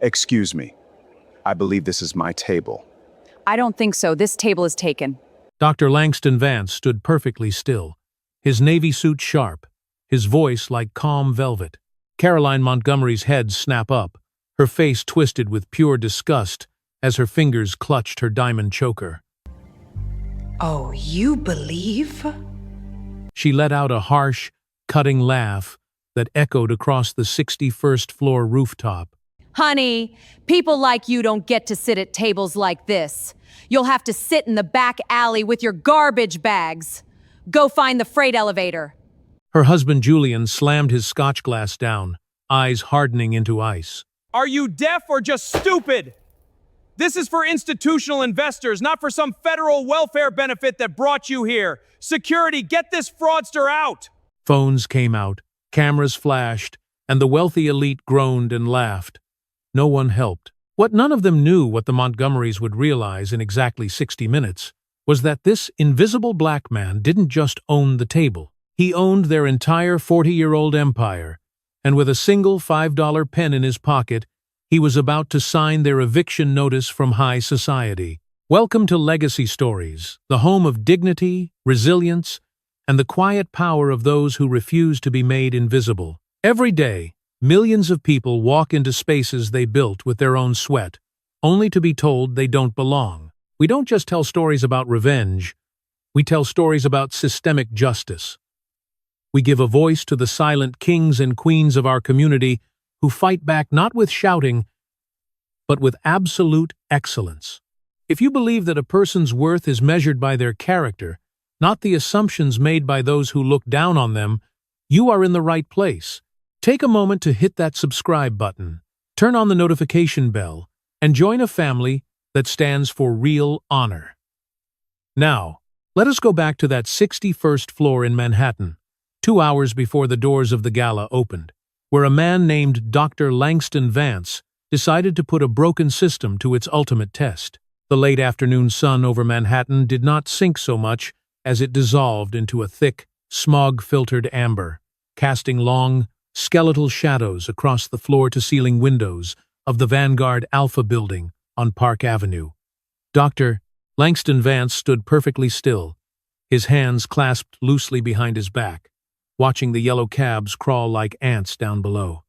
Excuse me. I believe this is my table. I don't think so. This table is taken. Dr. Langston Vance stood perfectly still, his navy suit sharp, his voice like calm velvet. Caroline Montgomery's head snapped up, her face twisted with pure disgust as her fingers clutched her diamond choker. Oh, you believe? She let out a harsh, cutting laugh that echoed across the 61st floor rooftop. Honey, people like you don't get to sit at tables like this. You'll have to sit in the back alley with your garbage bags. Go find the freight elevator. Her husband Julian slammed his scotch glass down, eyes hardening into ice. Are you deaf or just stupid? This is for institutional investors, not for some federal welfare benefit that brought you here. Security, get this fraudster out! Phones came out, cameras flashed, and the wealthy elite groaned and laughed. No one helped. What none of them knew what the Montgomerys would realize in exactly 60 minutes was that this invisible black man didn't just own the table. He owned their entire 40-year-old empire, and with a single $5 pen in his pocket, he was about to sign their eviction notice from high society. Welcome to Legacy Stories, the home of dignity, resilience, and the quiet power of those who refuse to be made invisible. Every day, millions of people walk into spaces they built with their own sweat, only to be told they don't belong. We don't just tell stories about revenge, we tell stories about systemic justice. We give a voice to the silent kings and queens of our community who fight back not with shouting, but with absolute excellence. If you believe that a person's worth is measured by their character, not the assumptions made by those who look down on them, you are in the right place. Take a moment to hit that subscribe button, turn on the notification bell, and join a family that stands for real honor. Now, let us go back to that 61st floor in Manhattan, 2 hours before the doors of the gala opened, where a man named Dr. Langston Vance decided to put a broken system to its ultimate test. The late afternoon sun over Manhattan did not sink so much as it dissolved into a thick, smog-filtered amber, casting long, skeletal shadows across the floor-to-ceiling windows of the Vanguard Alpha building on Park Avenue. Dr. Langston Vance stood perfectly still, his hands clasped loosely behind his back, watching the yellow cabs crawl like ants down below.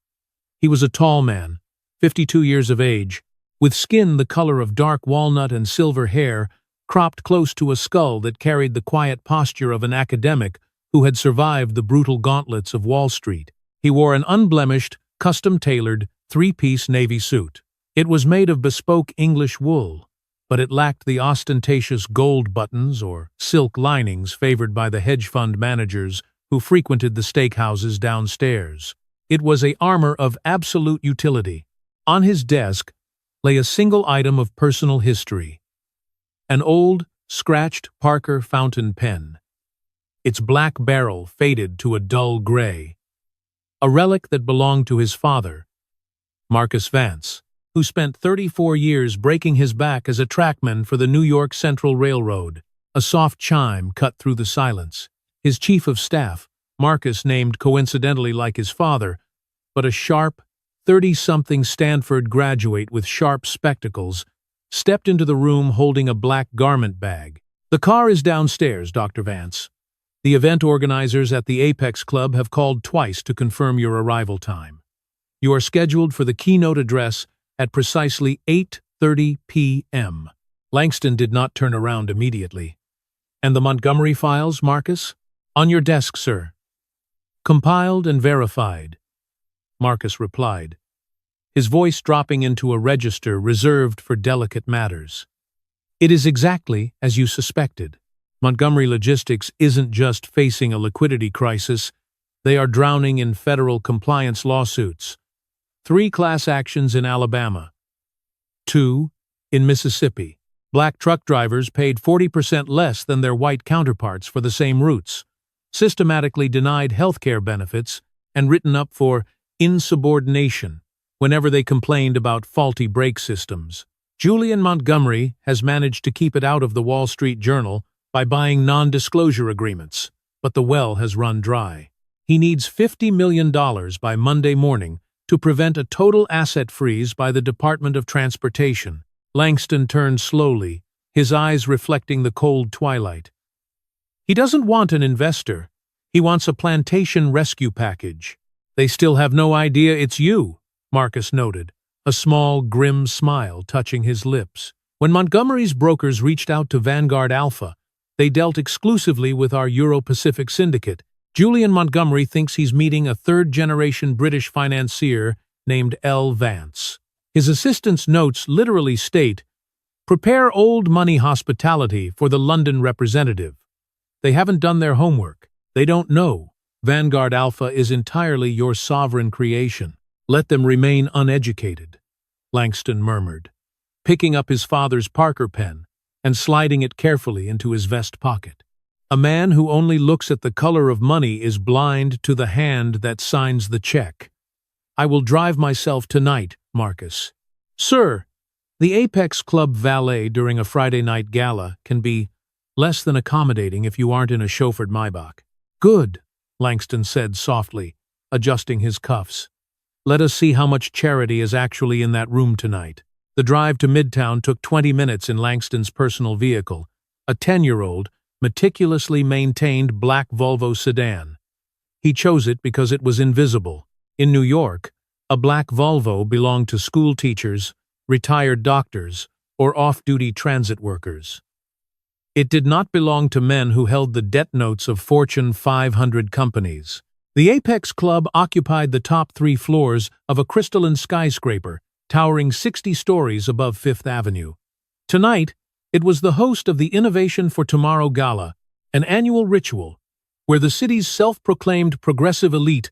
He was a tall man, 52 years of age, with skin the color of dark walnut and silver hair cropped close to a skull that carried the quiet posture of an academic who had survived the brutal gauntlets of Wall Street. He wore an unblemished, custom-tailored, three-piece navy suit. It was made of bespoke English wool, but it lacked the ostentatious gold buttons or silk linings favored by the hedge fund managers who frequented the steakhouses downstairs. It was an armor of absolute utility. On his desk lay a single item of personal history, an old, scratched Parker fountain pen, its black barrel faded to a dull gray, a relic that belonged to his father, Marcus Vance, who spent 34 years breaking his back as a trackman for the New York Central Railroad. A soft chime cut through the silence. His chief of staff, Marcus, named coincidentally like his father, but a sharp, 30-something Stanford graduate with sharp spectacles, stepped into the room holding a black garment bag. "The car is downstairs, Dr. Vance. The event organizers at the Apex Club have called twice to confirm your arrival time. You are scheduled for the keynote address at precisely 8:30 p.m. Langston did not turn around immediately. "And the Montgomery files, Marcus?" "On your desk, sir." "Compiled and verified," Marcus replied, his voice dropping into a register reserved for delicate matters. "It is exactly as you suspected. Montgomery Logistics isn't just facing a liquidity crisis, they are drowning in federal compliance lawsuits. 3 class actions in Alabama. 2 in Mississippi. Black truck drivers paid 40% less than their white counterparts for the same routes, systematically denied health care benefits, and written up for insubordination whenever they complained about faulty brake systems. Julian Montgomery has managed to keep it out of the Wall Street Journal by buying non-disclosure agreements, but the well has run dry. He needs $50 million by Monday morning to prevent a total asset freeze by the Department of Transportation. Langston turned slowly, his eyes reflecting the cold twilight. He doesn't want an investor. He wants a plantation rescue package. They still have no idea it's you, Marcus noted, a small, grim smile touching his lips. When Montgomery's brokers reached out to Vanguard Alpha, they dealt exclusively with our Euro-Pacific syndicate. Julian Montgomery thinks he's meeting a third-generation British financier named L. Vance. His assistant's notes literally state, "Prepare old money hospitality for the London representative." They haven't done their homework. They don't know. Vanguard Alpha is entirely your sovereign creation. Let them remain uneducated, Langston murmured, picking up his father's Parker pen and sliding it carefully into his vest pocket. A man who only looks at the color of money is blind to the hand that signs the check. I will drive myself tonight, Marcus. Sir, the Apex Club valet during a Friday night gala can be less than accommodating if you aren't in a chauffeured Maybach. Good, Langston said softly, adjusting his cuffs. Let us see how much charity is actually in that room tonight. The drive to Midtown took 20 minutes in Langston's personal vehicle, a 10-year-old, meticulously maintained black Volvo sedan. He chose it because it was invisible. In New York, a black Volvo belonged to school teachers, retired doctors, or off-duty transit workers. It did not belong to men who held the debt notes of Fortune 500 companies. The Apex Club occupied the top 3 floors of a crystalline skyscraper, towering 60 stories above Fifth Avenue. Tonight, it was the host of the Innovation for Tomorrow Gala, an annual ritual where the city's self-proclaimed progressive elite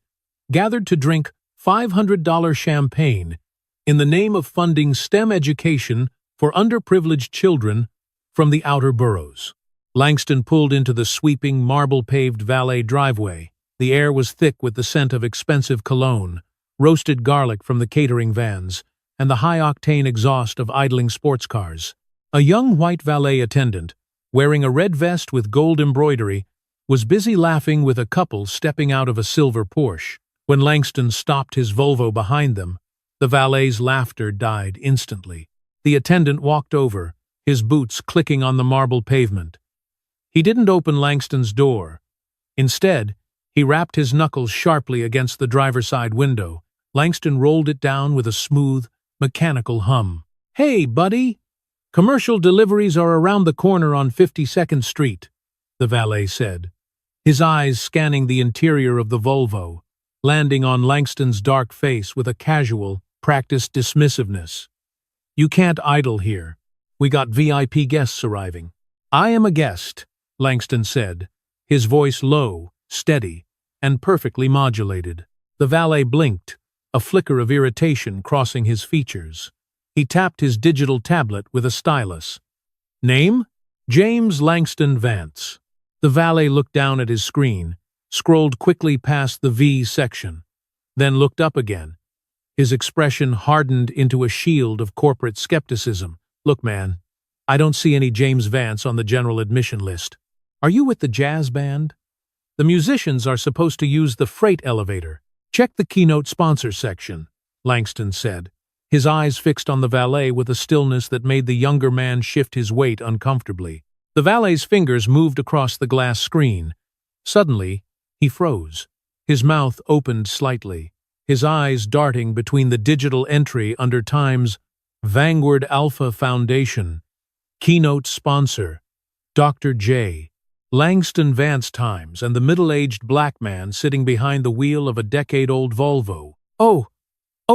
gathered to drink $500 champagne in the name of funding STEM education for underprivileged children from the outer boroughs. Langston pulled into the sweeping, marble-paved valet driveway. The air was thick with the scent of expensive cologne, roasted garlic from the catering vans, and the high-octane exhaust of idling sports cars. A young white valet attendant, wearing a red vest with gold embroidery, was busy laughing with a couple stepping out of a silver Porsche. When Langston stopped his Volvo behind them, the valet's laughter died instantly. The attendant walked over, his boots clicking on the marble pavement. He didn't open Langston's door. Instead, he rapped his knuckles sharply against the driver's side window. Langston rolled it down with a smooth, mechanical hum. Hey, buddy! Commercial deliveries are around the corner on 52nd Street, the valet said, his eyes scanning the interior of the Volvo, landing on Langston's dark face with a casual, practiced dismissiveness. You can't idle here. We got VIP guests arriving. I am a guest, Langston said, his voice low, steady, and perfectly modulated. The valet blinked, a flicker of irritation crossing his features. He tapped his digital tablet with a stylus. Name? James Langston Vance. The valet looked down at his screen, scrolled quickly past the V section, then looked up again. His expression hardened into a shield of corporate skepticism. Look, man, I don't see any James Vance on the general admission list. Are you with the jazz band? The musicians are supposed to use the freight elevator. Check the keynote sponsor section, Langston said, his eyes fixed on the valet with a stillness that made the younger man shift his weight uncomfortably. The valet's fingers moved across the glass screen. Suddenly, he froze, his mouth opened slightly, his eyes darting between the digital entry under Time's Vanguard Alpha Foundation. Keynote sponsor, Dr. J. Langston Vance Times, and the middle-aged black man sitting behind the wheel of a decade-old Volvo. Oh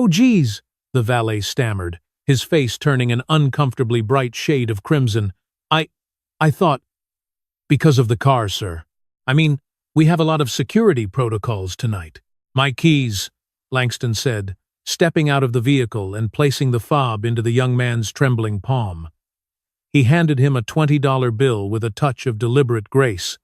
geez, the valet stammered, his face turning an uncomfortably bright shade of crimson. I thought, because of the car, sir. I mean, we have a lot of security protocols tonight. My keys, Langston said, stepping out of the vehicle and placing the fob into the young man's trembling palm. He handed him a $20 bill with a touch of deliberate grace.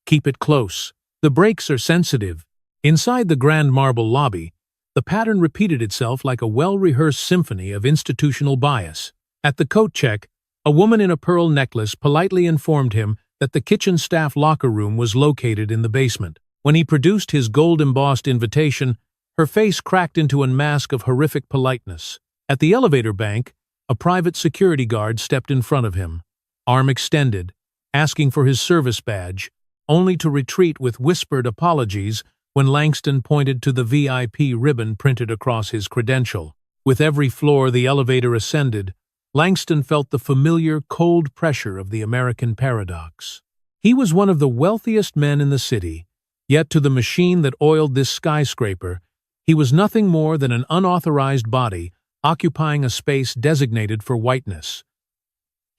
Keep it close. The brakes are sensitive. Inside the grand marble lobby, the pattern repeated itself like a well-rehearsed symphony of institutional bias. At the coat check, a woman in a pearl necklace politely informed him that the kitchen staff locker room was located in the basement. When he produced his gold-embossed invitation, Her face cracked into a mask of horrific politeness. At the elevator bank, a private security guard stepped in front of him, arm extended, asking for his service badge, only to retreat with whispered apologies when Langston pointed to the VIP ribbon printed across his credential. With every floor the elevator ascended, Langston felt the familiar, cold pressure of the American paradox. He was one of the wealthiest men in the city, yet to the machine that oiled this skyscraper, he was nothing more than an unauthorized body occupying a space designated for whiteness.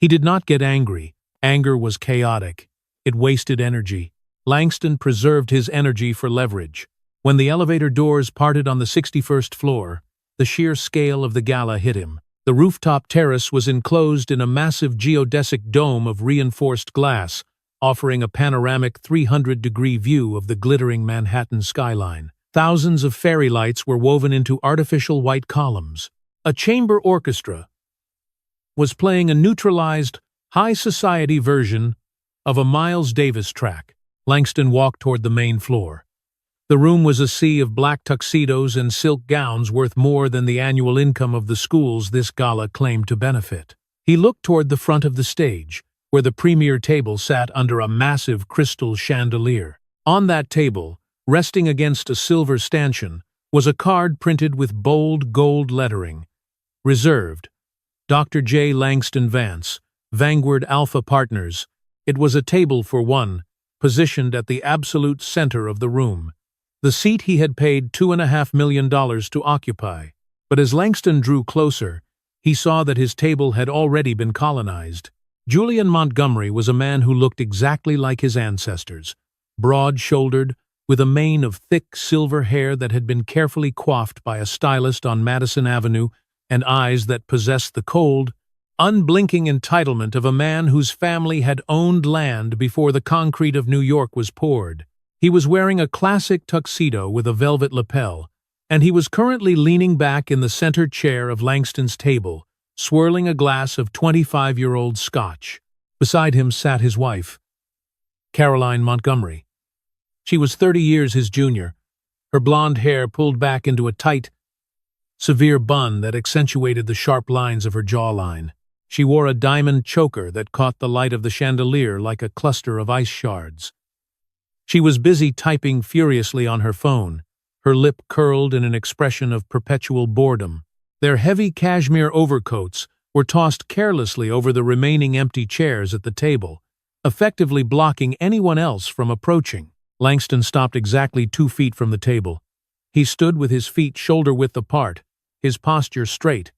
He did not get angry. Anger was chaotic. It wasted energy. Langston preserved his energy for leverage. When the elevator doors parted on the 61st floor, the sheer scale of the gala hit him. The rooftop terrace was enclosed in a massive geodesic dome of reinforced glass, offering a panoramic 300-degree view of the glittering Manhattan skyline. Thousands of fairy lights were woven into artificial white columns. A chamber orchestra was playing a neutralized, high society version of a Miles Davis track. Langston walked toward the main floor. The room was a sea of black tuxedos and silk gowns worth more than the annual income of the schools this gala claimed to benefit. He looked toward the front of the stage, where the premier table sat under a massive crystal chandelier. On that table, resting against a silver stanchion, was a card printed with bold gold lettering. Reserved, Dr. J. Langston Vance, Vanguard Alpha Partners. It was a table for one, positioned at the absolute center of the room. The seat he had paid $2.5 million to occupy. But as Langston drew closer, he saw that his table had already been colonized. Julian Montgomery was a man who looked exactly like his ancestors, broad-shouldered, with a mane of thick silver hair that had been carefully coiffed by a stylist on Madison Avenue, and eyes that possessed the cold, unblinking entitlement of a man whose family had owned land before the concrete of New York was poured. He was wearing a classic tuxedo with a velvet lapel, and he was currently leaning back in the center chair of Langston's table, swirling a glass of 25-year-old scotch. Beside him sat his wife, Caroline Montgomery. She was 30 years his junior, her blonde hair pulled back into a tight, severe bun that accentuated the sharp lines of her jawline. She wore a diamond choker that caught the light of the chandelier like a cluster of ice shards. She was busy typing furiously on her phone, her lip curled in an expression of perpetual boredom. Their heavy cashmere overcoats were tossed carelessly over the remaining empty chairs at the table, effectively blocking anyone else from approaching. Langston stopped exactly 2 feet from the table. He stood with his feet shoulder-width apart, his posture straight,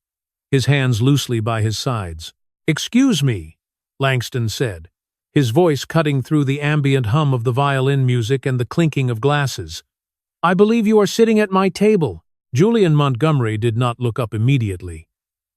his hands loosely by his sides. "Excuse me," Langston said, his voice cutting through the ambient hum of the violin music and the clinking of glasses. "I believe you are sitting at my table." Julian Montgomery did not look up immediately.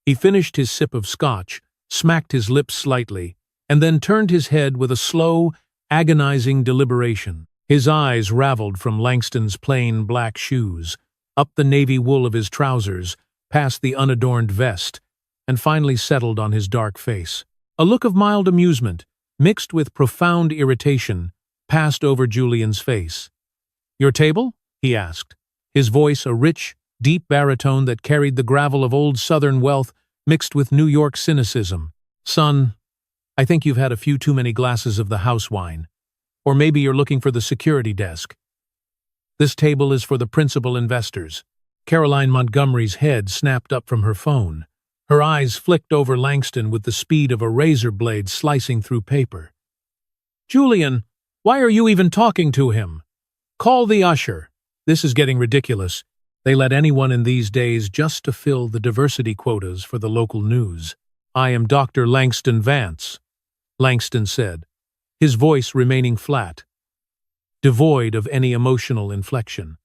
He finished his sip of scotch, smacked his lips slightly, and then turned his head with a slow, agonizing deliberation. His eyes raveled from Langston's plain black shoes, up the navy wool of his trousers, past the unadorned vest, and finally settled on his dark face. A look of mild amusement, mixed with profound irritation, passed over Julian's face. "Your table?" he asked, his voice a rich, deep baritone that carried the gravel of old Southern wealth mixed with New York cynicism. "Son, I think you've had a few too many glasses of the house wine. Or maybe you're looking for the security desk. This table is for the principal investors." Caroline Montgomery's head snapped up from her phone. Her eyes flicked over Langston with the speed of a razor blade slicing through paper. "Julian, why are you even talking to him? Call the usher. This is getting ridiculous. They let anyone in these days just to fill the diversity quotas for the local news." "I am Dr. Langston Vance," Langston said, his voice remaining flat, devoid of any emotional inflection.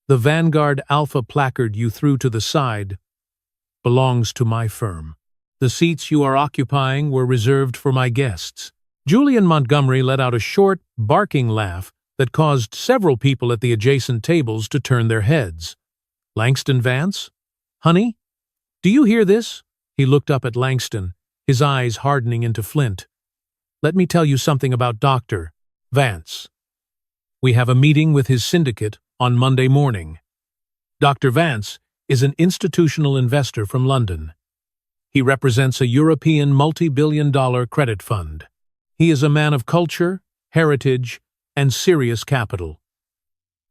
"The Vanguard Alpha placard you threw to the side belongs to my firm. The seats you are occupying were reserved for my guests." Julian Montgomery let out a short, barking laugh that caused several people at the adjacent tables to turn their heads. "Langston Vance? Honey? Do you hear this?" He looked up at Langston, his eyes hardening into flint. "Let me tell you something about Dr. Vance. We have a meeting with his syndicate on Monday morning." Dr. Vance is an institutional investor from London. He represents a European multi-billion-dollar credit fund. He is a man of culture, heritage, and serious capital.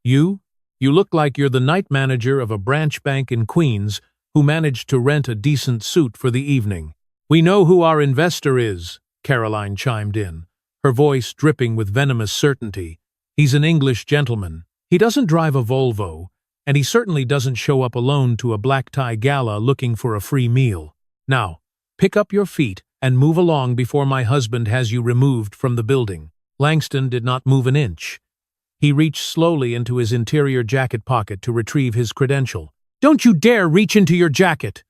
You look like you're the night manager of a branch bank in Queens who managed to rent a decent suit for the evening. We know who our investor is, Caroline chimed in, her voice dripping with venomous certainty. He's an English gentleman. He doesn't drive a Volvo, and he certainly doesn't show up alone to a black-tie gala looking for a free meal. Now, pick up your feet and move along before my husband has you removed from the building. Langston did not move an inch. He reached slowly into his interior jacket pocket to retrieve his credential. "Don't you dare reach into your jacket!"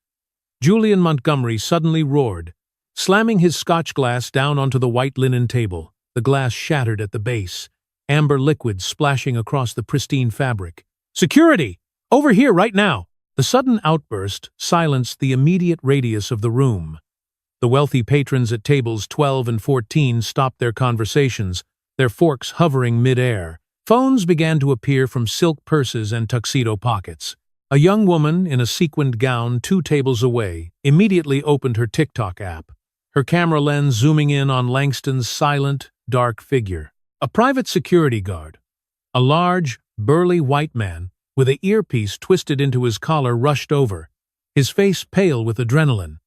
Julian Montgomery suddenly roared, slamming his scotch glass down onto the white linen table. The glass shattered at the base, amber liquid splashing across the pristine fabric. "Security! Over here right now!" The sudden outburst silenced the immediate radius of the room. The wealthy patrons at tables 12 and 14 stopped their conversations, their forks hovering mid-air. Phones began to appear from silk purses and tuxedo pockets. A young woman in a sequined gown 2 tables away immediately opened her TikTok app, her camera lens zooming in on Langston's silent, dark figure. A private security guard, a large, burly white man with an earpiece twisted into his collar, rushed over, his face pale with adrenaline.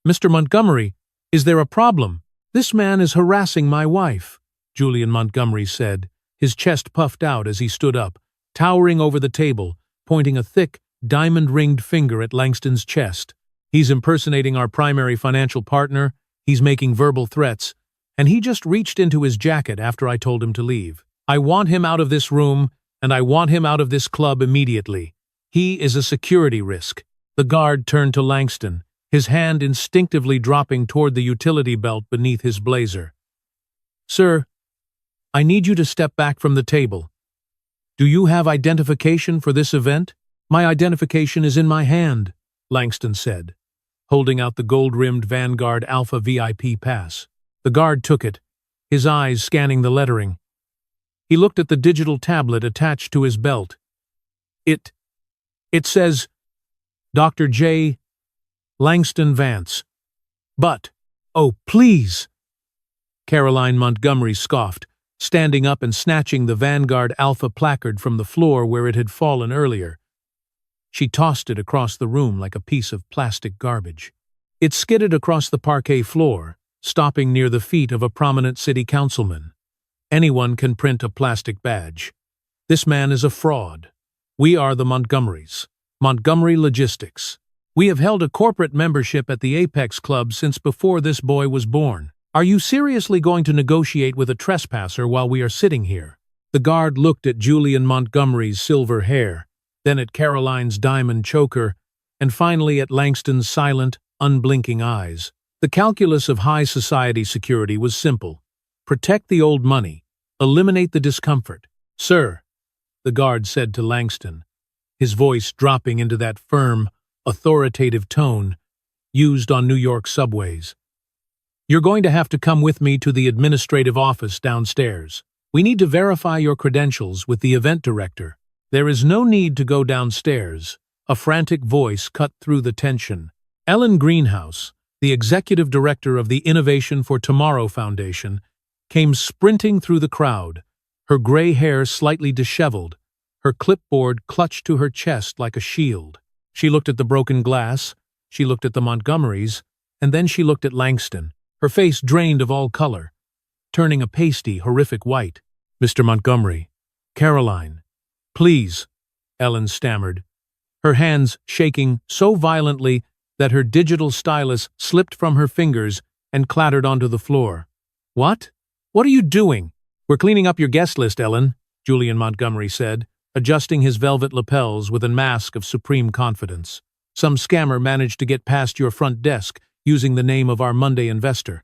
"Mr. Montgomery, is there a problem? This man is harassing my wife," Julian Montgomery said, his chest puffed out as he stood up, towering over the table, pointing a thick, diamond-ringed finger at Langston's chest. "He's impersonating our primary financial partner, he's making verbal threats, and he just reached into his jacket after I told him to leave. I want him out of this room, and I want him out of this club immediately. He is a security risk." The guard turned to Langston, his hand instinctively dropping toward the utility belt beneath his blazer. "Sir, I need you to step back from the table. Do you have identification for this event?" "My identification is in my hand," Langston said, holding out the gold-rimmed Vanguard Alpha VIP pass. The guard took it, his eyes scanning the lettering. He looked at the digital tablet attached to his belt. It says, Dr. J. Langston Vance. "But, oh, please!" Caroline Montgomery scoffed, standing up and snatching the Vanguard Alpha placard from the floor where it had fallen earlier. She tossed it across the room like a piece of plastic garbage. It skidded across the parquet floor, stopping near the feet of a prominent city councilman. Anyone can print a plastic badge. This man is a fraud. We are the Montgomerys. Montgomery Logistics. We have held a corporate membership at the Apex Club since before this boy was born. Are you seriously going to negotiate with a trespasser while we are sitting here?" The guard looked at Julian Montgomery's silver hair, then at Caroline's diamond choker, and finally at Langston's silent, unblinking eyes. The calculus of high society security was simple. Protect the old money. Eliminate the discomfort. "Sir," the guard said to Langston, his voice dropping into that firm, authoritative tone used on New York subways. "You're going to have to come with me to the administrative office downstairs. We need to verify your credentials with the event director." "There is no need to go downstairs," a frantic voice cut through the tension. Ellen Greenhouse, the executive director of the Innovation for Tomorrow Foundation, came sprinting through the crowd, her gray hair slightly disheveled, her clipboard clutched to her chest like a shield. She looked at the broken glass, she looked at the Montgomerys, and then she looked at Langston, her face drained of all color, turning a pasty, horrific white. "Mr. Montgomery, Caroline, please," Ellen stammered, her hands shaking so violently that her digital stylus slipped from her fingers and clattered onto the floor. "What? What are you doing?" "We're cleaning up your guest list, Ellen," Julian Montgomery said, adjusting his velvet lapels with a mask of supreme confidence. "Some scammer managed to get past your front desk using the name of our Monday investor.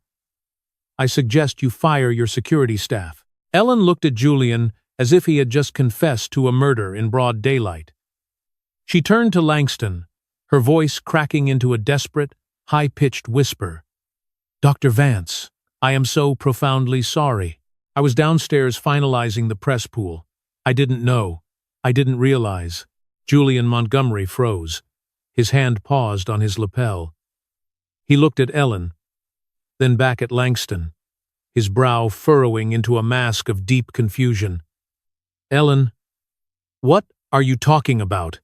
I suggest you fire your security staff." Ellen looked at Julian as if he had just confessed to a murder in broad daylight. She turned to Langston, her voice cracking into a desperate, high-pitched whisper. "Dr. Vance, I am so profoundly sorry. I was downstairs finalizing the press pool. I didn't know. I didn't realize." Julian Montgomery froze. His hand paused on his lapel. He looked at Ellen, then back at Langston, his brow furrowing into a mask of deep confusion. Ellen, what are you talking about?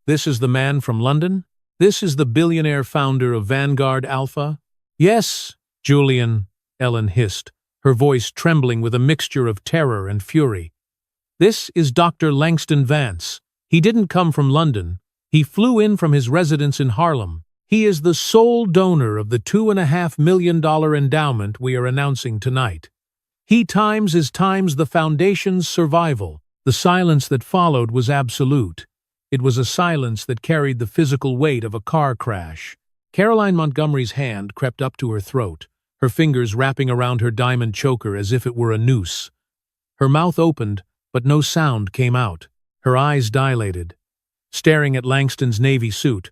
This is the man from London? This is the billionaire founder of Vanguard Alpha? Yes, Julian, Ellen hissed, her voice trembling with a mixture of terror and fury. This is Dr. Langston Vance. He didn't come from London. He flew in from his residence in Harlem. He is the sole donor of the $2.5 million endowment we are announcing tonight. He times the foundation's survival. The silence that followed was absolute. It was a silence that carried the physical weight of a car crash. Caroline Montgomery's hand crept up to her throat, her fingers wrapping around her diamond choker as if it were a noose. Her mouth opened, but no sound came out. Her eyes dilated, staring at Langston's navy suit,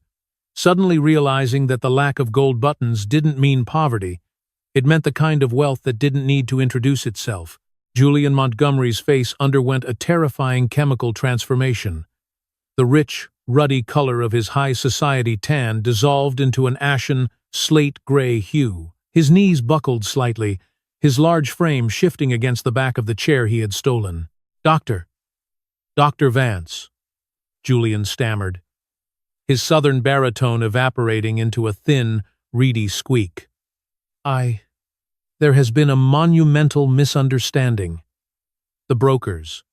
suddenly realizing that the lack of gold buttons didn't mean poverty. It meant the kind of wealth that didn't need to introduce itself. Julian Montgomery's face underwent a terrifying chemical transformation. The rich, ruddy color of his high society tan dissolved into an ashen, slate-gray hue. His knees buckled slightly, his large frame shifting against the back of the chair he had stolen. Dr. Vance, Julian stammered, his southern baritone evaporating into a thin, reedy squeak. There has been a monumental misunderstanding. The brokers,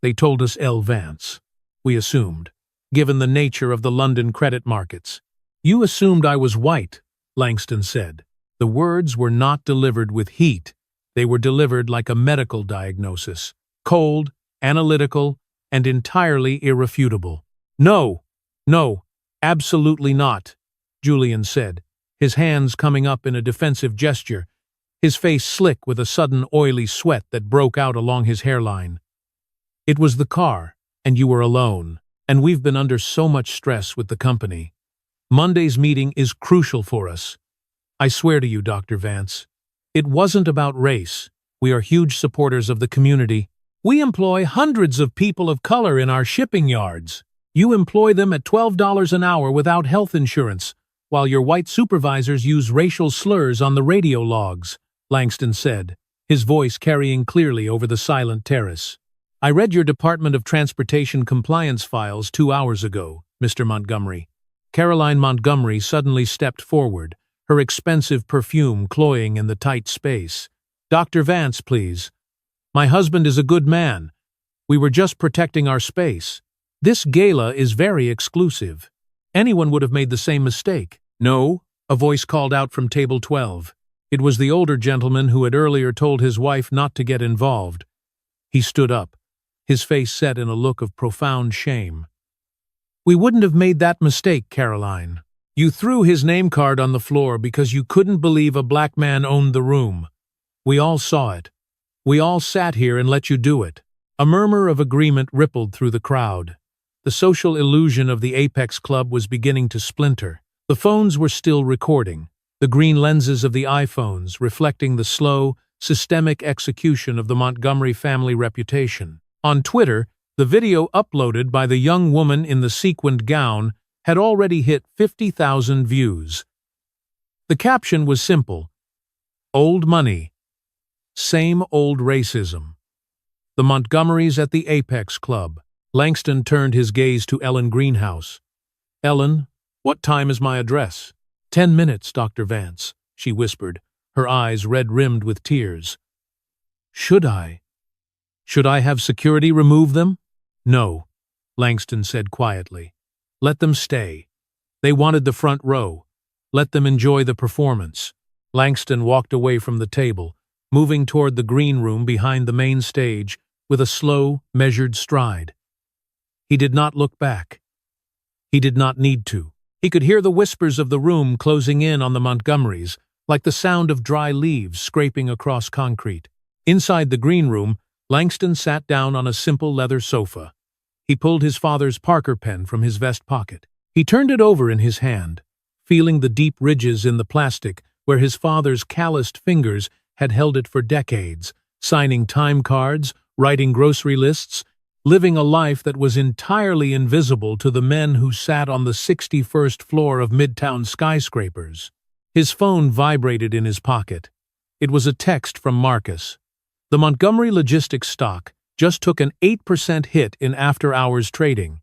they told us L. Vance. We assumed, given the nature of the London credit markets. You assumed I was white, Langston said. The words were not delivered with heat. They were delivered like a medical diagnosis, cold, analytical, and entirely irrefutable. No, absolutely not, Julian said, his hands coming up in a defensive gesture, his face slick with a sudden oily sweat that broke out along his hairline. It was the car, and you were alone, and we've been under so much stress with the company. Monday's meeting is crucial for us. I swear to you, Dr. Vance, it wasn't about race. We are huge supporters of the community. We employ hundreds of people of color in our shipping yards. You employ them at $12 an hour without health insurance, while your white supervisors use racial slurs on the radio logs, Langston said, his voice carrying clearly over the silent terrace. I read your Department of Transportation compliance files 2 hours ago, Mr. Montgomery. Caroline Montgomery suddenly stepped forward, her expensive perfume cloying in the tight space. Dr. Vance, please. My husband is a good man. We were just protecting our space. This gala is very exclusive. Anyone would have made the same mistake. No, a voice called out from table 12. It was the older gentleman who had earlier told his wife not to get involved. He stood up, his face set in a look of profound shame. We wouldn't have made that mistake, Caroline. You threw his name card on the floor because you couldn't believe a black man owned the room. We all saw it. We all sat here and let you do it. A murmur of agreement rippled through the crowd. The social illusion of the Apex Club was beginning to splinter. The phones were still recording, the green lenses of the iPhones reflecting the slow, systemic execution of the Montgomery family reputation. On Twitter, the video uploaded by the young woman in the sequined gown had already hit 50,000 views. The caption was simple: Old money. Same old racism. The Montgomerys at the Apex Club. Langston turned his gaze to Ellen Greenhouse. Ellen, what time is my address? 10 minutes, Dr. Vance, she whispered, her eyes red-rimmed with tears. Should I have security remove them? No, Langston said quietly. Let them stay. They wanted the front row. Let them enjoy the performance. Langston walked away from the table, moving toward the green room behind the main stage with a slow, measured stride. He did not look back. He did not need to. He could hear the whispers of the room closing in on the Montgomerys, like the sound of dry leaves scraping across concrete. Inside the green room, Langston sat down on a simple leather sofa. He pulled his father's Parker pen from his vest pocket. He turned it over in his hand, feeling the deep ridges in the plastic where his father's calloused fingers had held it for decades, signing time cards, writing grocery lists, living a life that was entirely invisible to the men who sat on the 61st floor of Midtown skyscrapers. His phone vibrated in his pocket. It was a text from Marcus. The Montgomery Logistics stock just took an 8% hit in after-hours trading.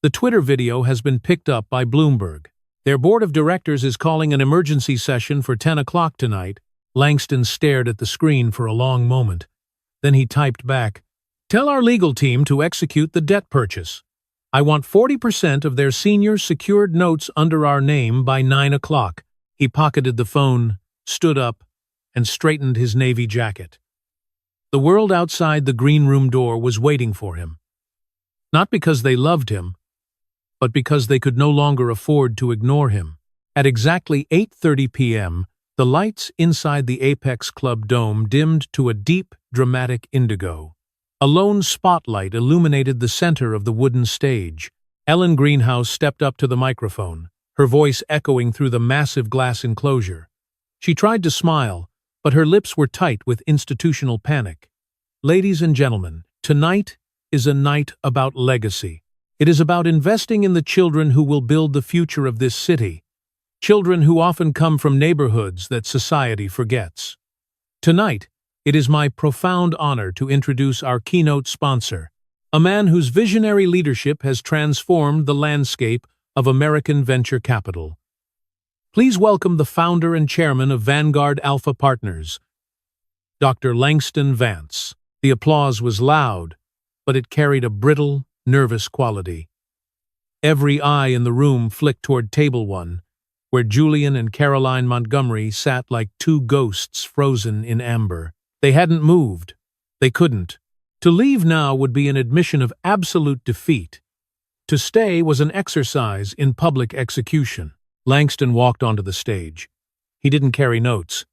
The Twitter video has been picked up by Bloomberg. Their board of directors is calling an emergency session for 10 o'clock tonight. Langston stared at the screen for a long moment. Then he typed back, "Tell our legal team to execute the debt purchase. I want 40% of their senior secured notes under our name by 9 o'clock. He pocketed the phone, stood up, and straightened his navy jacket. The world outside the green room door was waiting for him. Not because they loved him, but because they could no longer afford to ignore him. At exactly 8:30 p.m., the lights inside the Apex Club dome dimmed to a deep, dramatic indigo. A lone spotlight illuminated the center of the wooden stage. Ellen Greenhouse stepped up to the microphone, her voice echoing through the massive glass enclosure. She tried to smile, but her lips were tight with institutional panic. Ladies and gentlemen, tonight is a night about legacy. It is about investing in the children who will build the future of this city. Children who often come from neighborhoods that society forgets. Tonight, it is my profound honor to introduce our keynote sponsor, a man whose visionary leadership has transformed the landscape of American venture capital. Please welcome the founder and chairman of Vanguard Alpha Partners, Dr. Langston Vance. The applause was loud, but it carried a brittle, nervous quality. Every eye in the room flicked toward Table 1, where Julian and Caroline Montgomery sat like two ghosts frozen in amber. They hadn't moved. They couldn't. To leave now would be an admission of absolute defeat. To stay was an exercise in public execution. Langston walked onto the stage. He didn't carry notes.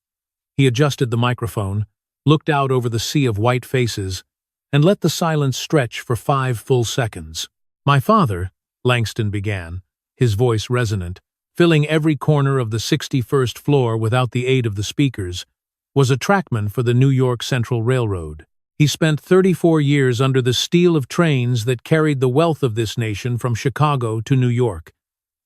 He adjusted the microphone, looked out over the sea of white faces, and let the silence stretch for 5 full seconds. "My father," Langston began, his voice resonant, filling every corner of the 61st floor without the aid of the speakers, was a trackman for the New York Central Railroad. He spent 34 years under the steel of trains that carried the wealth of this nation from Chicago to New York.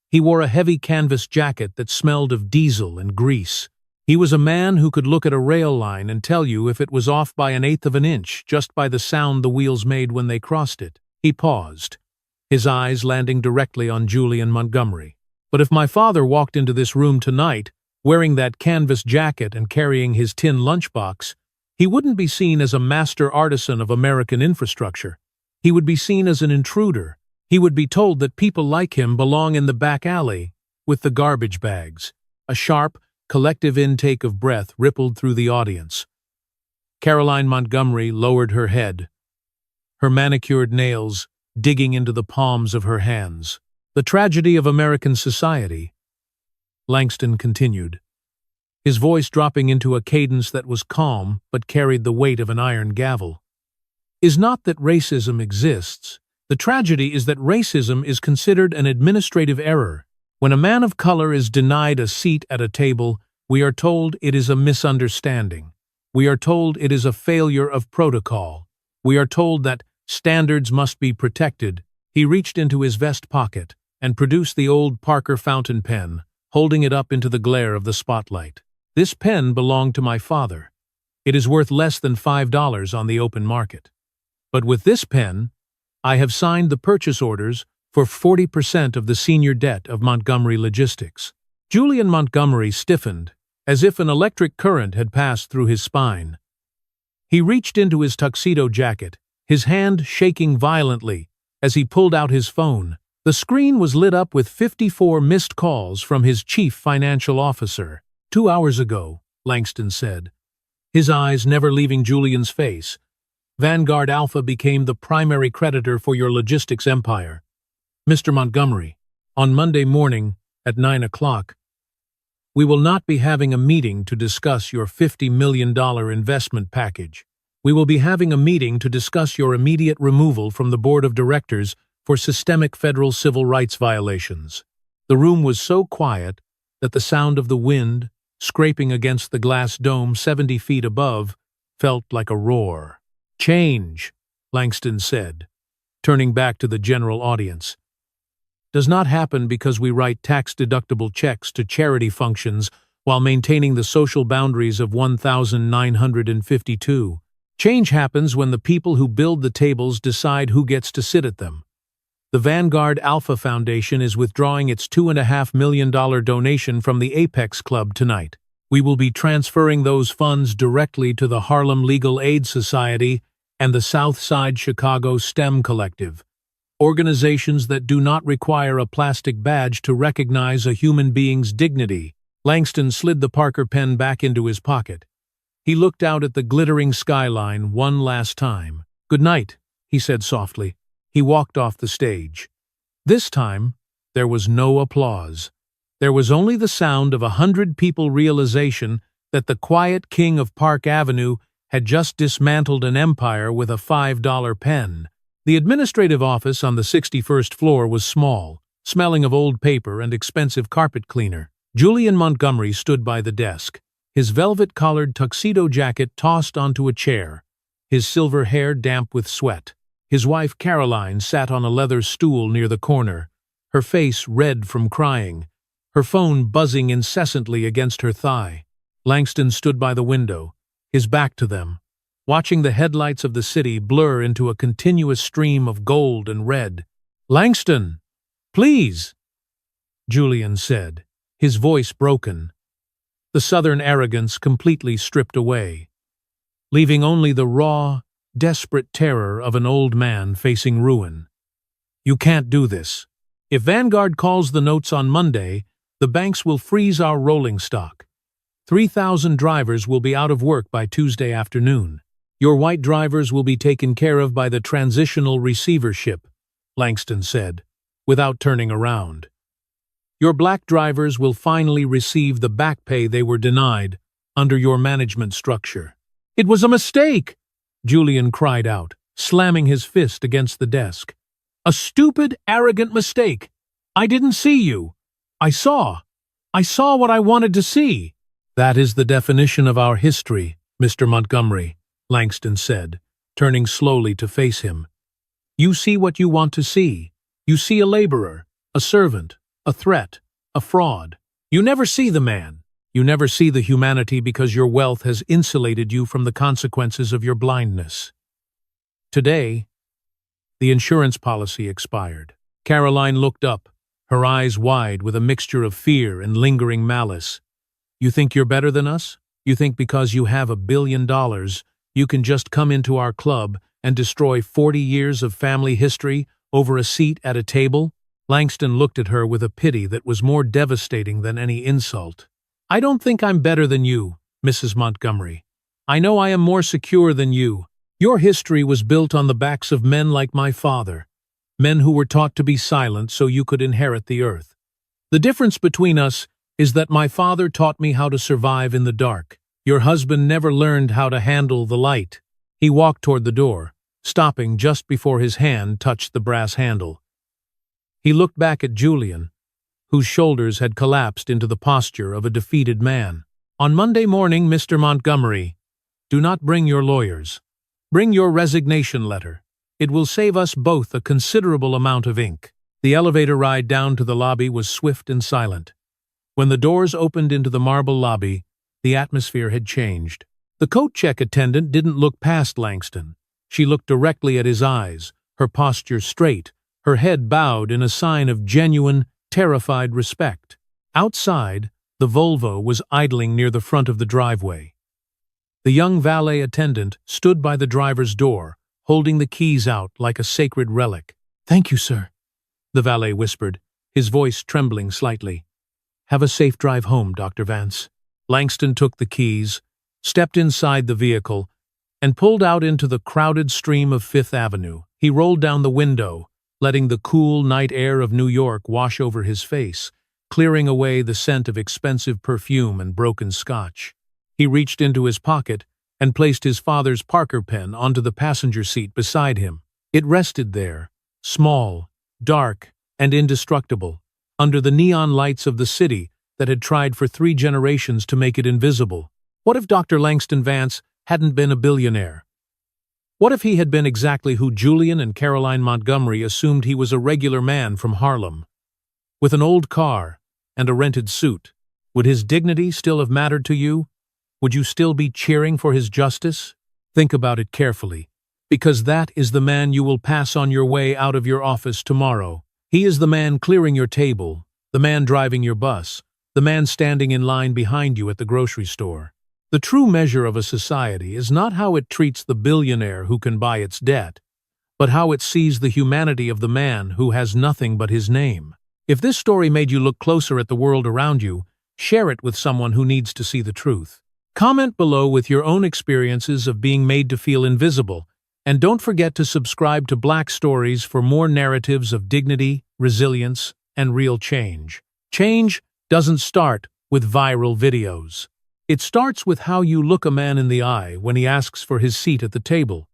He wore a heavy canvas jacket that smelled of diesel and grease. He was a man who could look at a rail line and tell you if it was off by 1/8 of an inch just by the sound the wheels made when they crossed it. He paused, his eyes landing directly on Julian Montgomery. "But if my father walked into this room tonight, wearing that canvas jacket and carrying his tin lunchbox, he wouldn't be seen as a master artisan of American infrastructure. He would be seen as an intruder. He would be told that people like him belong in the back alley with the garbage bags." A sharp, collective intake of breath rippled through the audience. Caroline Montgomery lowered her head, her manicured nails digging into the palms of her hands. "The tragedy of American society," Langston continued, his voice dropping into a cadence that was calm but carried the weight of an iron gavel, "is not that racism exists. The tragedy is that racism is considered an administrative error. When a man of color is denied a seat at a table, we are told it is a misunderstanding. We are told it is a failure of protocol. We are told that standards must be protected." He reached into his vest pocket and produced the old Parker fountain pen, holding it up into the glare of the spotlight. "This pen belonged to my father. It is worth less than $5 on the open market. But with this pen, I have signed the purchase orders for 40% of the senior debt of Montgomery Logistics." Julian Montgomery stiffened, as if an electric current had passed through his spine. He reached into his tuxedo jacket, his hand shaking violently as he pulled out his phone. The screen was lit up with 54 missed calls from his chief financial officer. "2 hours ago," Langston said, his eyes never leaving Julian's face, "Vanguard Alpha became the primary creditor for your logistics empire. Mr. Montgomery, on Monday morning at 9 o'clock, we will not be having a meeting to discuss your $50 million investment package. We will be having a meeting to discuss your immediate removal from the board of directors for systemic federal civil rights violations." The room was so quiet that the sound of the wind, scraping against the glass dome 70 feet above, felt like a roar. "Change," Langston said, turning back to the general audience. Does not happen because we write tax-deductible checks to charity functions while maintaining the social boundaries of 1952. Change happens when the people who build the tables decide who gets to sit at them. The Vanguard Alpha Foundation is withdrawing its $2.5 million donation from the Apex Club tonight. We will be transferring those funds directly to the Harlem Legal Aid Society and the Southside Chicago STEM Collective, organizations that do not require a plastic badge to recognize a human being's dignity. Langston slid the Parker pen back into his pocket. He looked out at the glittering skyline one last time. "Good night," he said softly. He walked off the stage. This time, there was no applause. There was only the sound of 100 people realization that the quiet king of Park Avenue had just dismantled an empire with a $5 pen. The administrative office on the 61st floor was small, smelling of old paper and expensive carpet cleaner. Julian Montgomery stood by the desk, his velvet-collared tuxedo jacket tossed onto a chair, his silver hair damp with sweat. His wife Caroline sat on a leather stool near the corner, her face red from crying, her phone buzzing incessantly against her thigh. Langston stood by the window, his back to them, watching the headlights of the city blur into a continuous stream of gold and red. "Langston, please," Julian said, his voice broken, the southern arrogance completely stripped away, leaving only the raw, desperate terror of an old man facing ruin. "You can't do this. If Vanguard calls the notes on Monday, the banks will freeze our rolling stock. 3,000 drivers will be out of work by Tuesday afternoon. Your white drivers will be taken care of by the transitional receivership," Langston said, without turning around. "Your black drivers will finally receive the back pay they were denied under your management structure." "It was a mistake!" Julian cried out, slamming his fist against the desk. "A stupid, arrogant mistake. I didn't see you. I saw what I wanted to see." "That is the definition of our history, Mr. Montgomery," Langston said, turning slowly to face him. "You see what you want to see. You see a laborer, a servant, a threat, a fraud. You never see the man. You never see the humanity because your wealth has insulated you from the consequences of your blindness." Today, the insurance policy expired. Caroline looked up, her eyes wide with a mixture of fear and lingering malice. "You think you're better than us? You think because you have $1 billion, you can just come into our club and destroy 40 years of family history over a seat at a table?" Langston looked at her with a pity that was more devastating than any insult. "I don't think I'm better than you, Mrs. Montgomery. I know I am more secure than you. Your history was built on the backs of men like my father, men who were taught to be silent so you could inherit the earth. The difference between us is that my father taught me how to survive in the dark. Your husband never learned how to handle the light." He walked toward the door, stopping just before his hand touched the brass handle. He looked back at Julian, whose shoulders had collapsed into the posture of a defeated man. "On Monday morning, Mr. Montgomery, do not bring your lawyers. Bring your resignation letter. It will save us both a considerable amount of ink." The elevator ride down to the lobby was swift and silent. When the doors opened into the marble lobby, the atmosphere had changed. The coat check attendant didn't look past Langston. She looked directly at his eyes, her posture straight, her head bowed in a sign of genuine, terrified respect. Outside, the Volvo was idling near the front of the driveway. The young valet attendant stood by the driver's door, holding the keys out like a sacred relic. "Thank you, sir," the valet whispered, his voice trembling slightly. "Have a safe drive home, Dr. Vance." Langston took the keys, stepped inside the vehicle, and pulled out into the crowded stream of Fifth Avenue. He rolled down the window, letting the cool night air of New York wash over his face, clearing away the scent of expensive perfume and broken scotch. He reached into his pocket and placed his father's Parker pen onto the passenger seat beside him. It rested there, small, dark, and indestructible, under the neon lights of the city that had tried for 3 generations to make it invisible. What if Dr. Langston Vance hadn't been a billionaire? What if he had been exactly who Julian and Caroline Montgomery assumed he was, a regular man from Harlem? With an old car and a rented suit, would his dignity still have mattered to you? Would you still be cheering for his justice? Think about it carefully, because that is the man you will pass on your way out of your office tomorrow. He is the man clearing your table, the man driving your bus, the man standing in line behind you at the grocery store. The true measure of a society is not how it treats the billionaire who can buy its debt, but how it sees the humanity of the man who has nothing but his name. If this story made you look closer at the world around you, share it with someone who needs to see the truth. Comment below with your own experiences of being made to feel invisible, and don't forget to subscribe to Black Stories for more narratives of dignity, resilience, and real change. Change doesn't start with viral videos. It starts with how you look a man in the eye when he asks for his seat at the table.